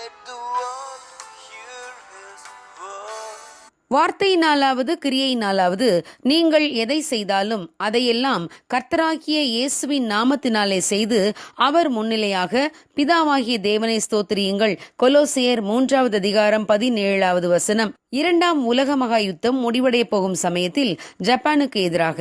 Let the world hear his word. வார்த்தையினாலாவது கிரியையினாலாவது நீங்கள் எதை செய்தாலும் அதையெல்லாம் கர்த்தராகிய இயேசுவின் நாமத்தினாலே செய்து அவர் முன்னிலையாக பிதாவாகிய தேவனை ஸ்தோத்திரியுங்கள். கொலோசியர் 3:17 இரண்டாம் உலக மகா யுத்தம் முடிவடைய போகும் சமயத்தில் ஜப்பானுக்கு எதிராக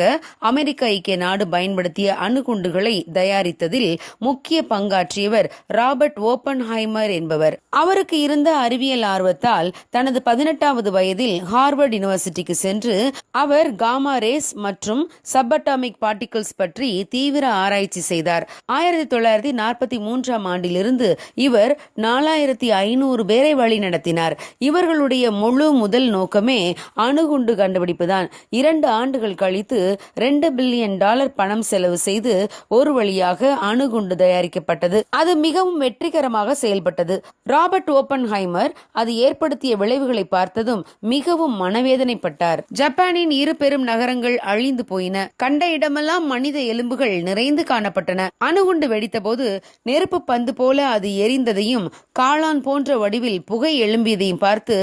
அமெரிக்க ஐக்கிய நாடு பயன்படுத்திய அணுகுண்டுகளை தயாரித்ததில் முக்கிய பங்காற்றியவர் ராபர்ட் ஓப்பன்ஹைமர் என்பவர். அவருக்கு இருந்த அறிவியல் ஆர்வத்தால் தனது 18வது வயதில் ஹார்வர்ட் யூனிவர்சிட்டிக்கு சென்று அவர் காமா ரேஸ் மற்றும் சப்அட்டாமிக் பார்ட்டிகிள்ஸ் பற்றி தீவிர ஆராய்ச்சி செய்தார். 1943ஆம் ஆண்டிலிருந்து இவர் 4500 பேரை வழி நடத்தினார். இவர்களுடைய முழு முதல் நோக்கமே அணுகுண்டு கண்டுபிடிப்புதான். 2 ஆண்டுகள் கழித்து $2 பில்லியன் பணம் செலவு செய்து ஒரு வழியாக அணுகுண்டு தயாரிக்கப்பட்டது. அது மிகவும் வெற்றிகரமாக செயல்பட்டது. ராபர்ட் ஓப்பன்ஹைமர் அது ஏற்படுத்திய விளைவுகளை பார்த்ததும் மிகவும் மனவேதனைப்பட்டார். ஜப்பானின் 2 பெரும் நகரங்கள் அழிந்து போயின. கண்ட இடமெல்லாம் மனித எலும்புகள் நிறைந்து காணப்பட்டன. அணுகுண்டு வெடித்த போது நெருப்பு பந்து போல அது எரிந்ததையும் காளான் போன்ற வடிவில் புகை எழும்பியதையும் பார்த்து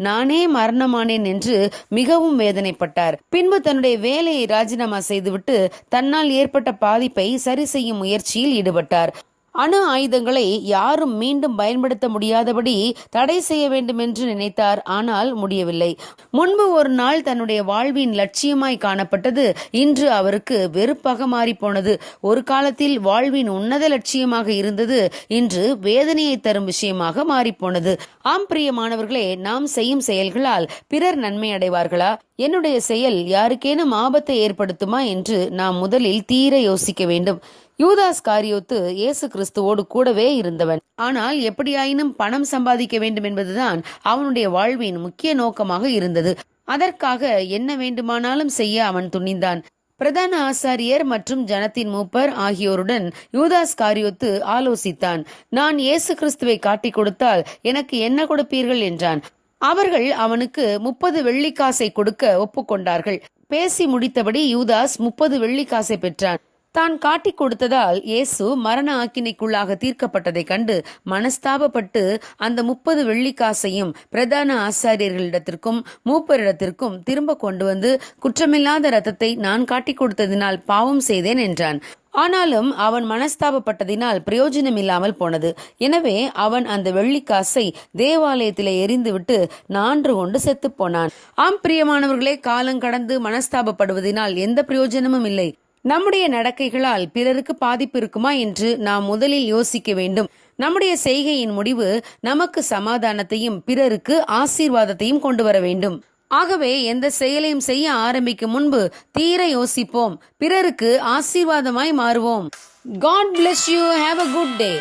நானே மரணமானேன் என்று மிகவும் வேதனைப்பட்டார். பின்பு தன்னுடைய வேலையை ராஜினாமா செய்துவிட்டு தன்னால் ஏற்பட்ட பாதிப்பை சரி செய்யும் முயற்சியில் ஈடுபட்டார். அணு ஆயுதங்களை யாரும் மீண்டும் பயன்படுத்த முடியாதபடி தடை செய்ய வேண்டும் என்று நினைத்தார். ஆனால் முடியவில்லை. முன்பு ஒரு நாள் தன்னுடைய வாழ்வின் லட்சியமாய் காணப்பட்டது இன்று அவருக்கு வெறுப்பாக மாறிப்போனது. ஒரு காலத்தில் வாழ்வின் உன்னத லட்சியமாக இருந்தது இன்று வேதனையை தரும் விஷயமாக மாறிப்போனது. ஆம் பிரியமானவர்களே, நாம் செய்யும் செயல்களால் பிறர் நன்மை அடைவார்களா? என்னுடைய செயல் யாருக்கேனும் ஆபத்தை ஏற்படுத்துமா என்று நாம் முதலில் தீர யோசிக்க வேண்டும். யூதாஸ் காரியோத்து இயேசு கிறிஸ்துவோடு கூடவே இருந்தவன். ஆனால் எப்படியாயினும் பணம் சம்பாதிக்க வேண்டும் என்பதுதான் அவனுடைய வாழ்வின் முக்கிய நோக்கமாக இருந்தது. அதற்காக என்ன வேண்டுமானாலும் செய்ய அவன் துணிந்தான். பிரதான ஆசாரியர் மற்றும் ஜனத்தின் மூப்பர் ஆகியோருடன் யூதாஸ் காரியோத்து ஆலோசித்தான். நான் இயேசு கிறிஸ்துவை காட்டிக் கொடுத்தால் எனக்கு என்ன கொடுப்பீர்கள் என்றான். அவர்கள் அவனுக்கு 30 வெள்ளிக்காசை கொடுக்க ஒப்புக்கொண்டார்கள். பேசி முடித்தபடி யூதாஸ் 30 வெள்ளிக்காசை பெற்றான். தான் காட்டிக் கொடுத்ததால் இயேசு மரண ஆக்கினைக்குள்ளாக தீர்க்கப்பட்டதை கண்டு மனஸ்தாபப்பட்டு அந்த 30 வெள்ளிக்காசையும் பிரதான ஆசாரியர்களிடத்திற்கும் மூப்பரிடத்திற்கும் திரும்ப கொண்டு வந்து, குற்றமில்லாத இரத்தத்தை நான் காட்டிக் கொடுத்ததினால் பாவம் செய்தேன் என்றான். ஆனாலும் அவன் மனஸ்தாபப்பட்டதினால் பிரயோஜனம் இல்லாமல் போனது. எனவே அவன் அந்த வெள்ளிக்காசை தேவாலயத்திலே எரிந்துவிட்டு நான்று கொண்டு செத்து போனான். ஆம் பிரியமானவர்களே, காலம் கடந்து மனஸ்தாபப்படுவதனால் எந்த பிரயோஜனமும் இல்லை. நம்முடைய நடக்கைகளால் பிறருக்கு பாதிப்பு இருக்குமா என்று நாம் முதலில் யோசிக்க வேண்டும். நம்முடைய செய்கையின் முடிவு நமக்கு சமாதானத்தையும் பிறருக்கு ஆசீர்வாதத்தையும் கொண்டு வர வேண்டும். ஆகவே எந்த செயலையும் செய்ய ஆரம்பிக்கும் முன்பு தீர யோசிப்போம். பிறருக்கு ஆசீர்வாதமாய் மாறுவோம். God bless you. Have a good day.